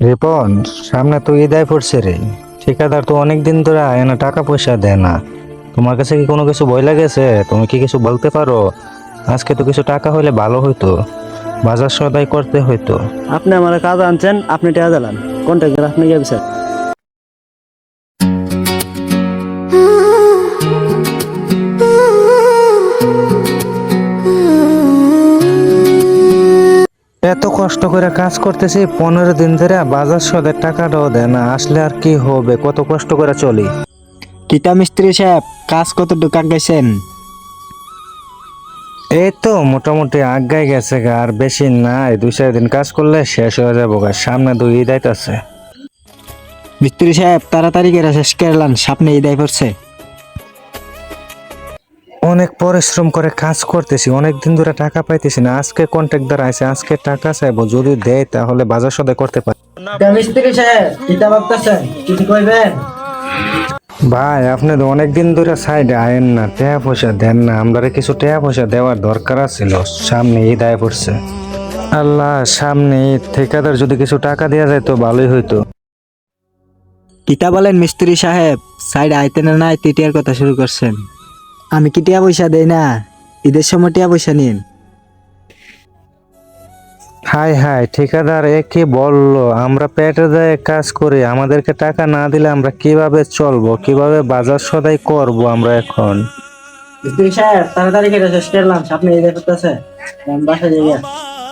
রিপন, সামনে তো ঈদায় পড়ছে রে। ঠিকাদার তো অনেকদিন ধরে এনে টাকা পয়সা দেয় না। তোমার কাছে কি কোনো কিছু ভয় লাগেছে? তুমি কি কিছু বলতে পারো? আজকে তো কিছু টাকা হইলে ভালো হইতো, বাজার সদাই করতে হইতো। আপনি আমার কাজ আনছেন, আপনি টাকা দিলেন, কন্ট্রাক্টর আপনি গিয়ে বিচার। এত কষ্ট করে কাজ করতেছি 15 দিন ধরে, বাজার সদাই টাকাটাও দেয় না। আসলে আর কি হবে, কত কষ্ট করে চলি। কিতা মিস্ত্রি সাহেব, কাজ কতটুকু আগাইছেন? এই তো মোটামুটি আগাই গেছে গা, আর বেশি নাই। 2-4 দিন কাজ করলে শেষ হয়ে যাবো গা। সামনে 2 ঈদ আইতাছে। মিস্ত্রি সাহেব তাড়াতাড়ি করে শেষ করলাম, সামনে ঈদ পড়ছে। অনেক পরিশ্রম করে কাজ করতেছি, অনেক দিন ধরে টাকা পাইতেছি না। আজকে কন্ট্রাক্টর আইছে, আজকে টাকা চাইবো। যদি দেয় তাহলে বাজার সদাই করতে পারি। মিস্ত্রি সাহেব কিতা ভাবতেছেন, কিছু কইবেন? ভাই, আপনি তো অনেকদিন ধরে সাইডে আয়েন না, টাকা পয়সা দেন না। আমরা কিছু টাকা পয়সা দেওয়ার দরকার ছিল। সামনে ঈদ আয় পড়ছে। আল্লাহ, সামনে ঈদ, ঠিকাদার যদি কিছু টাকা দেওয়া যায় তো ভালোই হইতো। কিতা বলেন মিস্ত্রি সাহেব, সাইড আইতে না নাই টিটিয়ার কথা শুরু করছেন। আমি কি টিয়া পয়সা দেই না? ঈদের সময় টিয়া পয়সা নিন। হাই হাই, ঠিকাদার এ কি বললো? আমরা পেটে দেয় কাজ করি, আমাদেরকে টাকা না দিলে আমরা কিভাবে চলবো, কিভাবে বাজার সদাই করব আমরা এখন? মিস্ত্রি সাহেব তাড়াতাড়ি করে শেষ করলাম, সামনে ঈদ পড়তেছে, বাসা যাই।